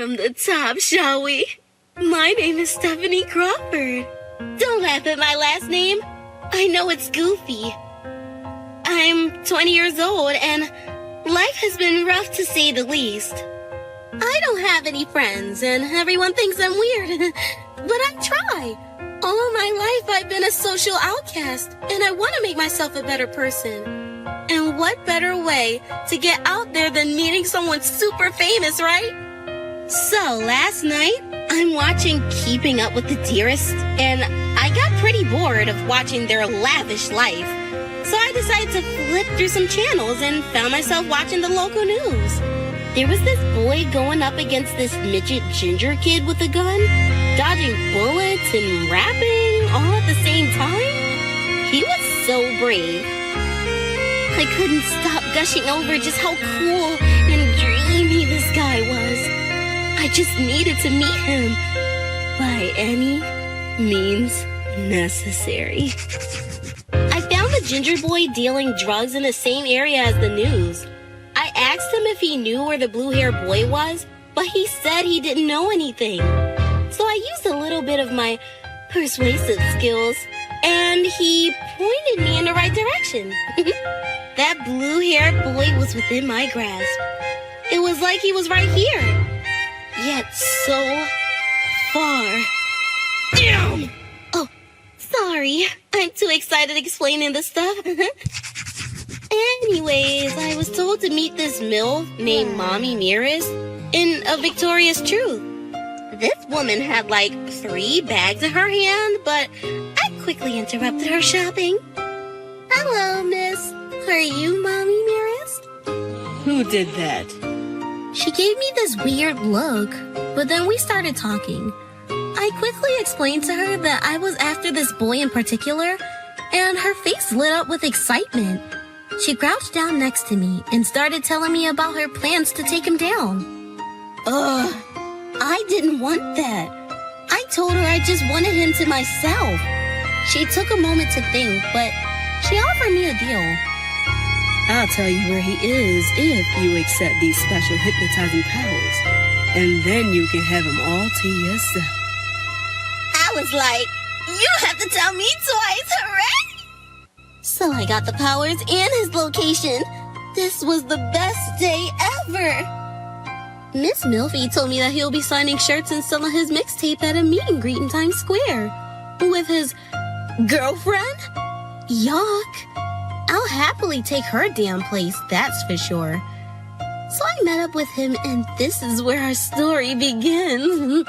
from the top, shall we? My name is Stephanie Crawford. Don't laugh at my last name. I know it's goofy. I'm 20 years old and life has been rough to say the least. I don't have any friends and everyone thinks I'm weird, but I try. All my life I've been a social outcast and I want to make myself a better person. And what better way to get out there than meeting someone super famous, right? So last night, I'm watching Keeping Up with the Dearest, and I got pretty bored of watching their lavish life. So I decided to flip through some channels and found myself watching the local news. There was this boy going up against this midget ginger kid with a gun, dodging bullets and rapping all at the same time. He was so brave. I couldn't stop gushing over just how cool and dreamy this guy was. I just needed to meet him by any means necessary. I found the ginger boy dealing drugs in the same area as the news. I asked him if he knew where the blue-haired boy was, but he said he didn't know anything. So I used a little bit of my persuasive skills, and he pointed me in the right direction. That blue-haired boy was within my grasp. It was like he was right here, yet so far. Damn! Oh, sorry. I'm too excited explaining this stuff. Anyways, I was told to meet this MILF named Mommy Mirrors in A Victorious Truth. This woman had like 3 bags in her hand, but I quickly interrupted her shopping. Hello, miss. Are you Mommy Mirrors? Who did that? She gave me this weird look, but then we started talking. I quickly explained to her that I was after this boy in particular, and her face lit up with excitement. She crouched down next to me and started telling me about her plans to take him down. Ugh, I didn't want that. I told her I just wanted him to myself. She took a moment to think, but she offered me a deal. I'll tell you where he is if you accept these special hypnotizing powers. And then you can have him all to yourself. I was like, you have to tell me twice, hooray! So I got the powers and his location. This was the best day ever. Miss Milfy told me that he'll be signing shirts and selling his mixtape at a meet and greet in Times Square. With his girlfriend? Yuck. I'll happily take her damn place, that's for sure. So I met up with him, and this is where our story begins.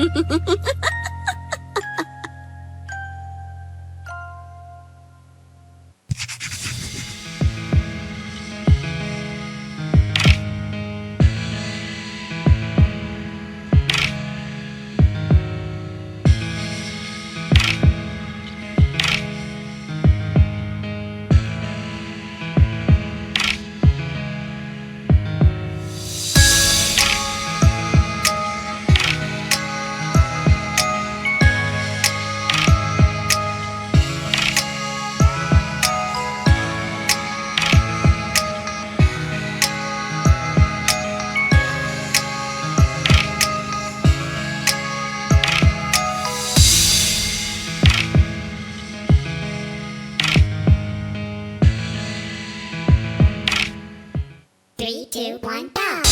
Three, two, one, go!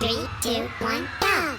Three, two, one, go!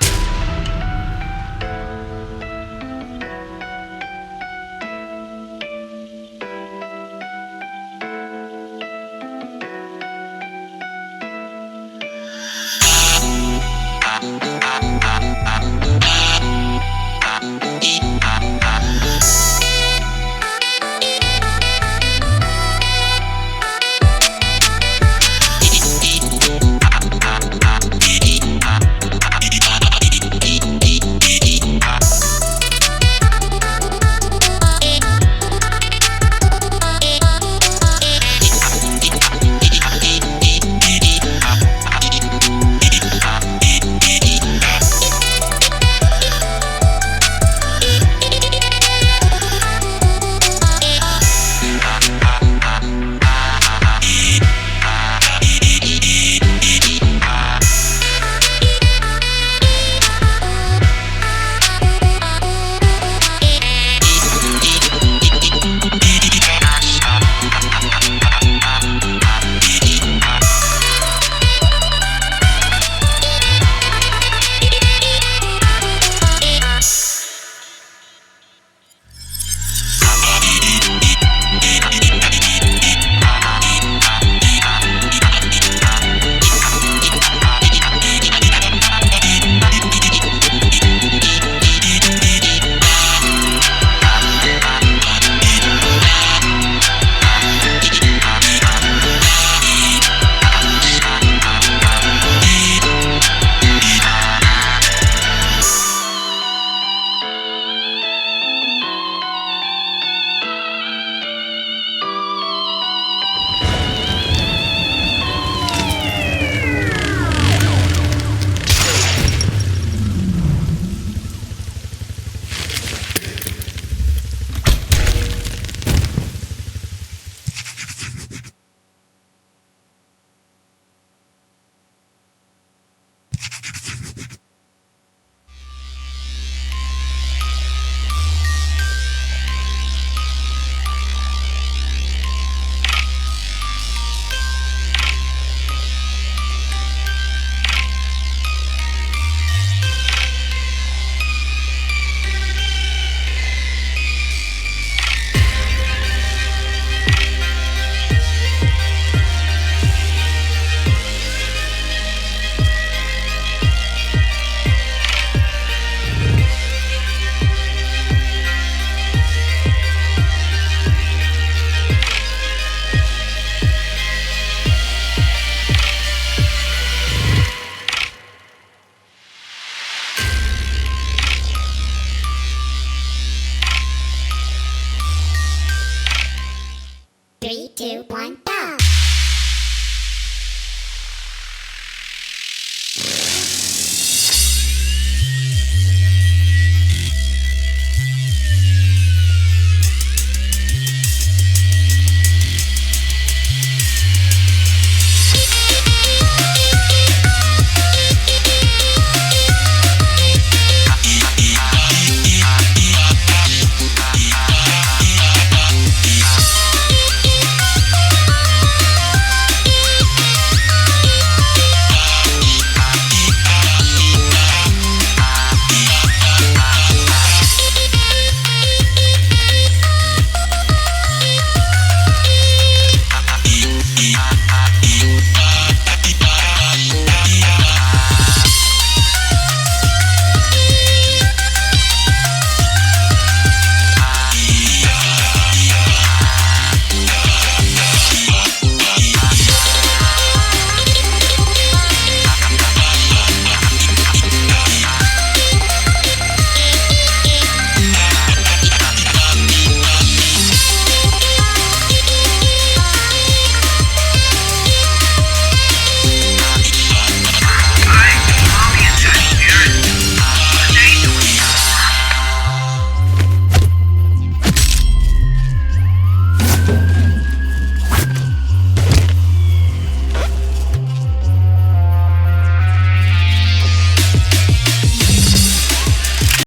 Three, two, one.